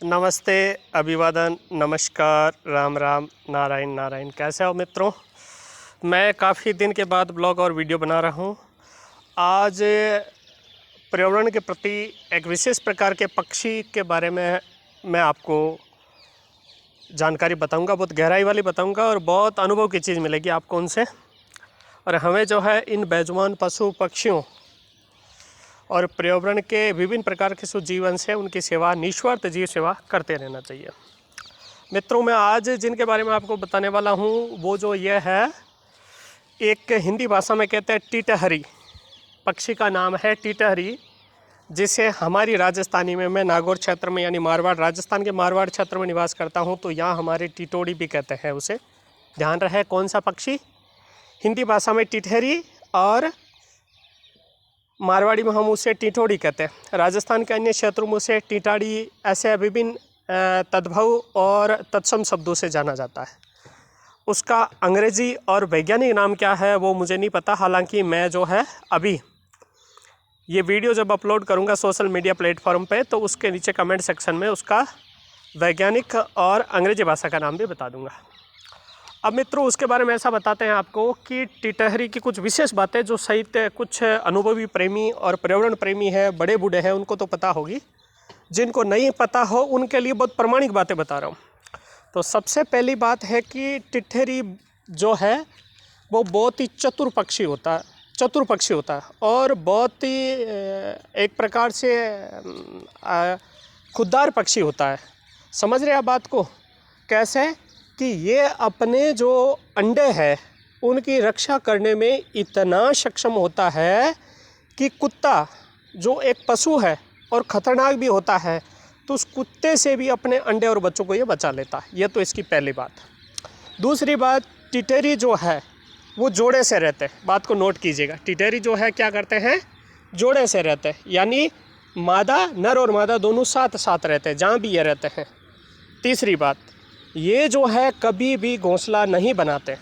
नमस्ते, अभिवादन, नमस्कार, राम राम, नारायण नारायण। कैसे हो मित्रों? मैं काफ़ी दिन के बाद ब्लॉग और वीडियो बना रहा हूँ। आज पर्यावरण के प्रति एक विशेष प्रकार के पक्षी के बारे में मैं आपको जानकारी बताऊंगा, बहुत गहराई वाली बताऊंगा और बहुत अनुभव की चीज़ मिलेगी आपको उनसे। और हमें जो है इन बेजुबान पशु पक्षियों और पर्यावरण के विभिन्न प्रकार के जीवन से उनकी सेवा, निस्वार्थ जीव सेवा करते रहना चाहिए। मित्रों, मैं आज जिनके बारे में आपको बताने वाला हूँ वो जो ये है, एक हिंदी भाषा में कहते हैं टिटहरी। पक्षी का नाम है टिटहरी, जिसे हमारी राजस्थानी में, मैं नागौर क्षेत्र में यानी मारवाड़, राजस्थान के मारवाड़ क्षेत्र में निवास करता हूँ, तो यहाँ हमारे टिटोड़ी भी कहते हैं उसे। ध्यान रहे कौन सा पक्षी? हिंदी भाषा में टिटहरी और मारवाड़ी में हम उसे टिटोड़ी कहते हैं। राजस्थान के अन्य क्षेत्रों में उसे टिटाड़ी, ऐसे विभिन्न तद्भव और तत्सम शब्दों से जाना जाता है। उसका अंग्रेजी और वैज्ञानिक नाम क्या है वो मुझे नहीं पता। हालांकि मैं जो है अभी ये वीडियो जब अपलोड करूंगा सोशल मीडिया प्लेटफॉर्म पे, तो उसके नीचे कमेंट सेक्शन में उसका वैज्ञानिक और अंग्रेजी भाषा का नाम भी बता दूंगा। अब मित्रों, उसके बारे में ऐसा बताते हैं आपको कि टिटहरी की कुछ विशेष बातें जो साहित्य, कुछ अनुभवी प्रेमी और पर्यावरण प्रेमी है, बड़े बूढ़े हैं, उनको तो पता होगी। जिनको नहीं पता हो उनके लिए बहुत प्रामाणिक बातें बता रहा हूँ। तो सबसे पहली बात है कि टिटहरी जो है वो बहुत ही चतुर पक्षी होता है और बहुत ही एक प्रकार से खुददार पक्षी होता है। समझ रहे आप बात को? कैसे कि ये अपने जो अंडे हैं उनकी रक्षा करने में इतना सक्षम होता है कि कुत्ता जो एक पशु है और ख़तरनाक भी होता है, तो उस कुत्ते से भी अपने अंडे और बच्चों को ये बचा लेता है। ये तो इसकी पहली बात। दूसरी बात, टिटहरी जो है वो जोड़े से रहते हैं। बात को नोट कीजिएगा। टिटहरी जो है क्या करते हैं? जोड़े से रहते हैं, यानी मादा, नर और मादा दोनों साथ साथ रहते हैं जहाँ भी ये रहते हैं। तीसरी बात, ये जो है कभी भी घोंसला नहीं बनाते।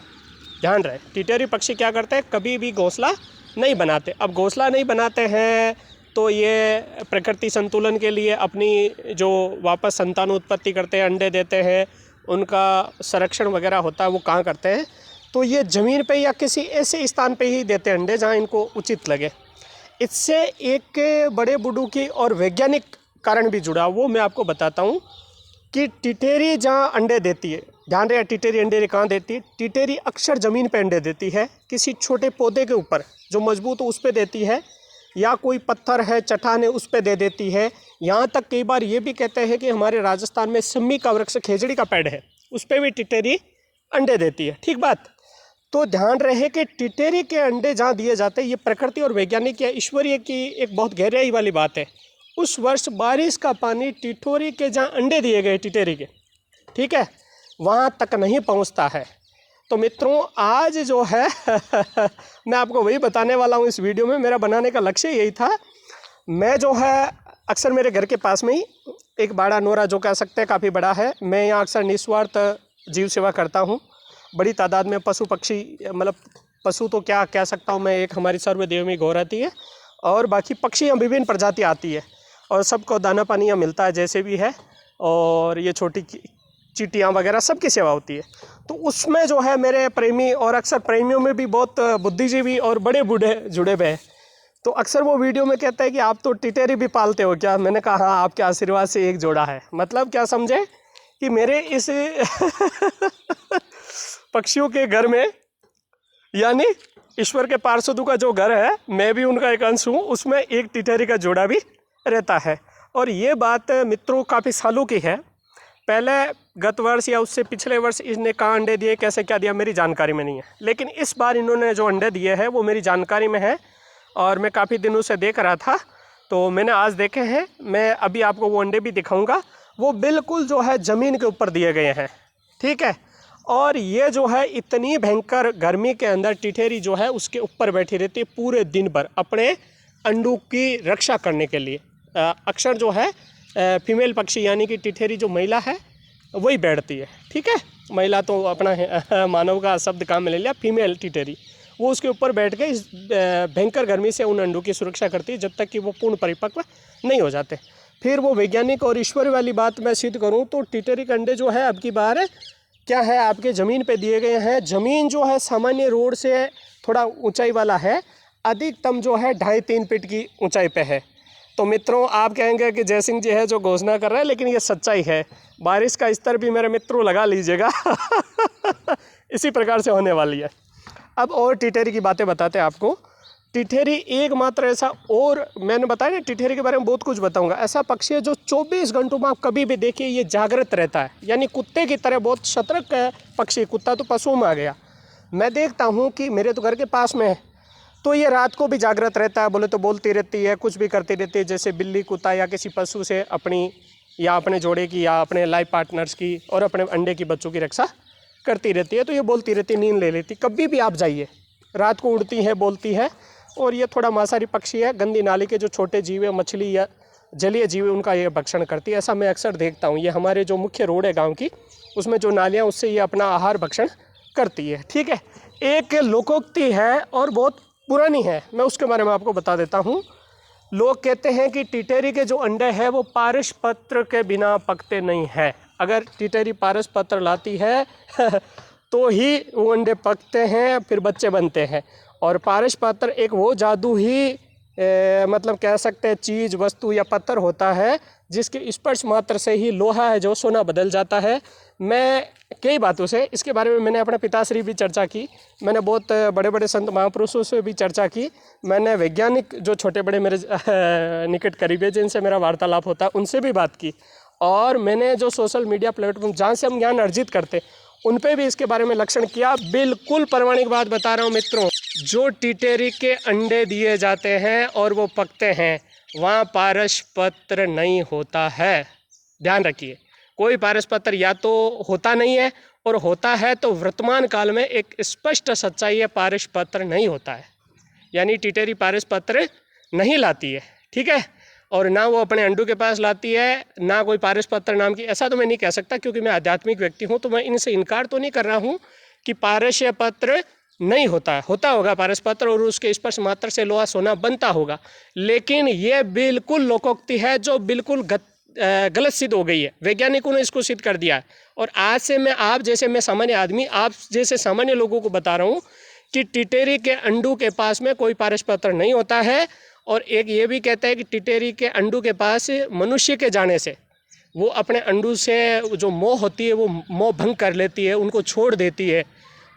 ध्यान रहे, टिटहरी पक्षी क्या करते हैं? कभी भी घोंसला नहीं बनाते। अब घोंसला नहीं बनाते हैं तो ये प्रकृति संतुलन के लिए अपनी जो वापस संतान उत्पत्ति करते हैं, अंडे देते हैं, उनका संरक्षण वगैरह होता है, वो कहाँ करते हैं? तो ये ज़मीन पे या किसी ऐसे स्थान पे ही देते हैं अंडे जहाँ इनको उचित लगे। इससे एक बड़े बूढ़ों की और वैज्ञानिक कारण भी जुड़ा, वो मैं आपको बताता हूँ कि टिटहरी जहाँ अंडे देती है, ध्यान रहे टिटहरी अंडे कहाँ देती है? टिटहरी अक्सर ज़मीन पे अंडे देती है, किसी छोटे पौधे के ऊपर जो मजबूत हो उस पर देती है, या कोई पत्थर है, चट्टान है, उस पर दे देती है। यहाँ तक कई बार ये भी कहते हैं कि हमारे राजस्थान में सिम्मी का वृक्ष, खेजड़ी का पेड़ है, उस पर भी टिटहरी अंडे देती है। ठीक बात। तो ध्यान रहे कि टिटहरी के अंडे जहाँ दिए जाते हैं, ये प्रकृति और वैज्ञानिक या ईश्वरीय की एक बहुत गहराई वाली बात है। उस वर्ष बारिश का पानी टिटोरी के जहाँ अंडे दिए गए टिटहरी के, ठीक है, वहाँ तक नहीं पहुँचता है। तो मित्रों, आज जो है मैं आपको वही बताने वाला हूँ इस वीडियो में। मेरा बनाने का लक्ष्य यही था। मैं जो है अक्सर मेरे घर के पास में ही एक बाड़ा नोरा जो कह सकते हैं काफ़ी बड़ा है, मैं यहाँ अक्सर निस्वार्थ जीव सेवा करता हूँ। बड़ी तादाद में पशु पक्षी, मतलब पशु तो क्या कह सकता हूँ मैं, एक हमारी सर्वदेवी गौ रहती है और बाकी पक्षियाँ विभिन्न प्रजाति आती है और सबको दाना पानी यहाँ मिलता है जैसे भी है, और ये छोटी चींटियाँ वगैरह सबकी सेवा होती है। तो उसमें जो है मेरे प्रेमी, और अक्सर प्रेमियों में भी बहुत बुद्धिजीवी और बड़े बूढ़े जुड़े हुए हैं, तो अक्सर वो वीडियो में कहते हैं कि आप तो टिटहरी भी पालते हो क्या? मैंने कहा हाँ, आपके आशीर्वाद से एक जोड़ा है। मतलब क्या समझे कि मेरे इस पक्षियों के घर में, यानी ईश्वर के पार्षदों का जो घर है, मैं भी उनका एक अंश हूँ, उसमें एक टिटहरी का जोड़ा भी रहता है। और ये बात मित्रों काफ़ी सालों की है। पहले गत वर्ष या उससे पिछले वर्ष इसने कहाँ अंडे दिए, कैसे क्या दिया, मेरी जानकारी में नहीं है। लेकिन इस बार इन्होंने जो अंडे दिए हैं वो मेरी जानकारी में है और मैं काफ़ी दिनों से देख रहा था, तो मैंने आज देखे हैं। मैं अभी आपको वो अंडे भी दिखाऊंगा। वो बिल्कुल जो है ज़मीन के ऊपर दिए गए हैं, ठीक है। और ये जो है इतनी भयंकर गर्मी के अंदर टिटहरी जो है उसके ऊपर बैठी रहती है पूरे दिन भर अपने अंडों की रक्षा करने के लिए। अक्सर जो है फीमेल पक्षी यानी कि टिटहरी जो महिला है वही बैठती है, ठीक है। महिला तो अपना मानव का शब्द काम में ले लिया, फीमेल टिटहरी, वो उसके ऊपर बैठ के इस भयंकर गर्मी से उन अंडों की सुरक्षा करती है जब तक कि वो पूर्ण परिपक्व नहीं हो जाते। फिर वो वैज्ञानिक और ईश्वर वाली बात मैं सिद्ध करूं तो टिटरी के अंडे जो है अब की बार क्या है आपके ज़मीन पे दिए गए हैं। ज़मीन जो है सामान्य रोड से थोड़ा ऊंचाई वाला है, अधिकतम जो है 2.5-3 फीट की ऊंचाई पे है। तो मित्रों आप कहेंगे कि जयसिंह जी है जो घोषणा कर रहे हैं, लेकिन ये सच्चाई है। बारिश का स्तर भी मेरे मित्रों लगा लीजिएगा इसी प्रकार से होने वाली है। अब और टिटरी की बातें बताते हैं आपको। टिटरी एकमात्र ऐसा, और मैंने बताया ना टिटरी के बारे में बहुत कुछ बताऊंगा, ऐसा पक्षी है जो 24 घंटों में आप कभी भी देखिए ये जागृत रहता है, यानी कुत्ते की तरह बहुत सतर्क है पक्षी। कुत्ता तो पशुओं में आ गया। मैं देखता हूँ कि मेरे तो घर के पास में है, तो ये रात को भी जागृत रहता है, बोले तो बोलती रहती है, कुछ भी करती रहती है, जैसे बिल्ली कुत्ता या किसी पशु से अपनी या अपने जोड़े की या अपने लाइफ पार्टनर्स की और अपने अंडे की बच्चों की रक्षा करती रहती है। तो ये बोलती रहती है, नींद ले लेती। कभी भी आप जाइए, रात को उड़ती है, बोलती है। और ये थोड़ा मांसाहारी पक्षी है, गंदी नाली के जो छोटे जीव है, मछली या जलीय जीव है, उनका ये भक्षण करती है। ऐसा मैं अक्सर देखता हूँ। ये हमारे जो मुख्य रोड है गाँव की, उसमें जो नालियाँ, उससे ये अपना आहार भक्षण करती है। ठीक है, एक लोकोक्ति है और बहुत पुरानी है, मैं उसके बारे में आपको बता देता हूँ। लोग कहते हैं कि टिटरी के जो अंडे हैं वो पारसपत्र के बिना पकते नहीं है। अगर टिटरी पारसपत्र लाती है तो ही वो अंडे पकते हैं, फिर बच्चे बनते हैं। और पारसपत्र एक वो जादू ही मतलब कह सकते हैं चीज़, वस्तु या पत्थर होता है जिसके स्पर्श मात्र से ही लोहा है जो सोना बदल जाता है। मैं कई बातों से इसके बारे में मैंने अपने पिताश्री भी चर्चा की, मैंने बहुत बड़े बड़े संत महापुरुषों से भी चर्चा की, मैंने वैज्ञानिक जो छोटे बड़े मेरे निकट करीबी जिनसे मेरा वार्तालाप होता है उनसे भी बात की, और मैंने जो सोशल मीडिया प्लेटफॉर्म जहाँ से हम ज्ञान अर्जित करते उन पे भी इसके बारे में लक्षण किया। बिल्कुल प्रामाणिक बात बता रहा हूँ मित्रों, जो टिटरी के अंडे दिए जाते हैं और वो पकते हैं वहाँ पारसपत्र नहीं होता है। ध्यान रखिए, कोई पारसपत्र या तो होता नहीं है, और होता है तो वर्तमान काल में एक स्पष्ट सच्चाई है, पारसपत्र नहीं होता है। यानी टिटरी पारसपत्र नहीं लाती है। ठीक है, और ना वो अपने अंडों के पास लाती है, ना कोई पारसपत्र नाम की, ऐसा तो मैं नहीं कह सकता क्योंकि मैं आध्यात्मिक व्यक्ति हूँ। तो मैं इनसे इनकार तो नहीं कर रहा हूँ कि पारसपत्र नहीं होता है, होता होगा पारसपत्र, और उसके स्पर्श मात्र से लोहा सोना बनता होगा। लेकिन ये बिल्कुल लोकोक्ति है जो बिल्कुल गलत सिद्ध हो गई है। वैज्ञानिकों ने इसको सिद्ध कर दिया है। और आज से मैं आप जैसे, मैं सामान्य आदमी, आप जैसे सामान्य लोगों को बता रहा हूँ कि टिटरी के अंडों के पास में कोई पारसपत्र नहीं होता है। और एक ये भी कहता है कि टिटरी के अंडों के पास मनुष्य के जाने से वो अपने अंडों से जो मोह होती है वो मोह भंग कर लेती है, उनको छोड़ देती है।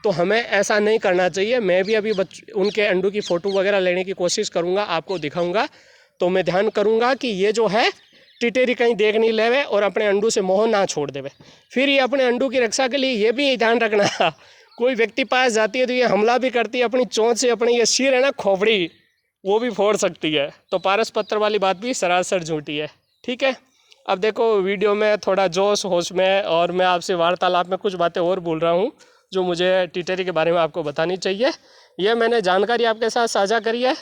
तो हमें ऐसा नहीं करना चाहिए। मैं भी अभी उनके अंडों की फ़ोटो वगैरह लेने की कोशिश करूँगा, आपको दिखाऊँगा। तो मैं ध्यान करूँगा कि ये जो है टिटरी कहीं देख नहीं लेवे और अपने अंडों से मोह ना छोड़ देवे। फिर ये अपने अंडों की रक्षा के लिए ये भी ध्यान रखना, कोई व्यक्ति पास जाती है तो ये हमला भी करती है, अपनी चोंच से अपनी ये सिर है ना, खोपड़ी, वो भी फोड़ सकती है। तो पारसपत्र वाली बात भी सरासर झूठी है। ठीक है, अब देखो वीडियो में थोड़ा जोश होश में, और मैं आपसे वार्तालाप में कुछ बातें और बोल रहा हूँ जो मुझे टिटरी के बारे में आपको बतानी चाहिए। ये मैंने जानकारी आपके साथ साझा करी है।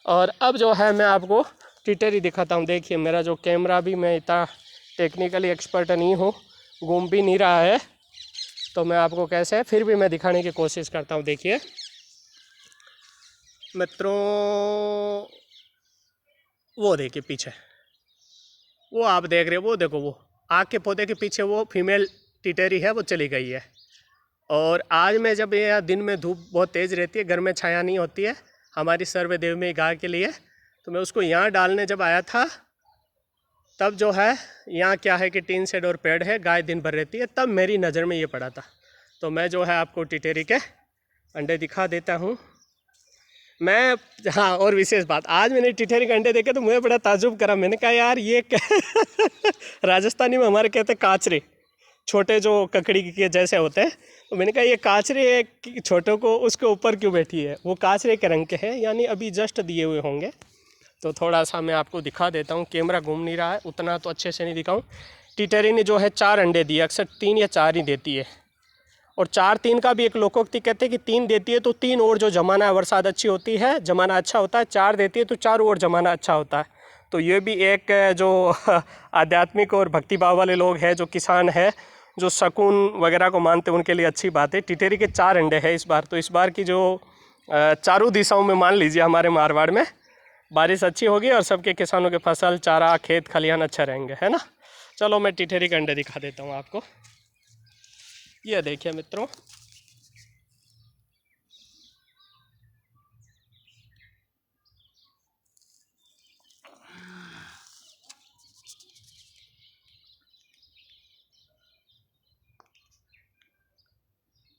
और अब जो है मैं आपको टिटरी दिखाता हूँ। देखिए, मेरा जो कैमरा भी, मैं इतना टेक्निकली एक्सपर्ट नहीं हूँ, घूम भी नहीं रहा है, तो मैं आपको कैसे फिर भी मैं दिखाने की कोशिश करता हूँ। देखिए मित्रों, वो देखिए पीछे, वो आप देख रहे हो, वो देखो, वो आग के पौधे के पीछे वो फीमेल टिटरी है, वो चली गई है। और आज में जब ये दिन में धूप बहुत तेज़ रहती है, घर में छाया नहीं होती है हमारी सर्वदेवमयी गाय के लिए, तो मैं उसको यहाँ डालने जब आया था तब जो है यहाँ क्या है कि टीन शेड और पेड़ है, गाय दिन भर रहती है, तब मेरी नज़र में ये पड़ा था। तो मैं जो है आपको टिटरी के अंडे दिखा देता हूँ। मैं, हाँ, और विशेष बात, आज मैंने टिटरी के अंडे देखे तो मुझे बड़ा ताजुब करा। मैंने कहा यार ये राजस्थानी में हमारे कहते हैं काचरे, छोटे जो ककड़ी के जैसे होते हैं। तो मैंने कहा ये काचरे छोटों को उसके ऊपर क्यों बैठी है, वो काचरे के रंग के हैं, यानी अभी जस्ट दिए हुए होंगे। तो थोड़ा सा मैं आपको दिखा देता हूँ, कैमरा घूम नहीं रहा है, उतना तो अच्छे से नहीं दिखाऊँ। टिटरी ने जो है 4 अंडे दिए, अक्सर 3 या 4 ही देती है। और 4-3 का भी एक लोकोक्ति कहते हैं कि 3 देती है तो 3 और जो जमाना है बरसात अच्छी होती है, जमाना अच्छा होता है। 4 देती है तो 4 और जमाना अच्छा होता है। तो ये भी एक जो आध्यात्मिक और भक्तिभाव वाले लोग हैं, जो किसान हैं, जो शकुन वगैरह को मानते हैं, उनके लिए अच्छी बात है। टिटरी के 4 अंडे हैं इस बार। तो इस बार की जो चारों दिशाओं में मान लीजिए हमारे मारवाड़ में बारिश अच्छी होगी और सबके किसानों के फसल, चारा, खेत खलिहान अच्छा रहेंगे, है ना। चलो मैं टिठेरी के अंडे दिखा देता हूँ आपको। ये देखिए मित्रों,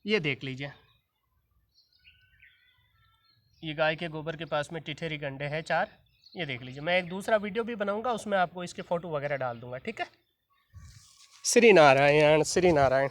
ये देख लीजिए, ये गाय के गोबर के पास में टिठेरी के अंडे हैं 4। ये देख लीजिए, मैं एक दूसरा वीडियो भी बनाऊंगा, उसमें आपको इसके फ़ोटो वगैरह डाल दूंगा, ठीक है। श्री नारायण, श्री नारायण।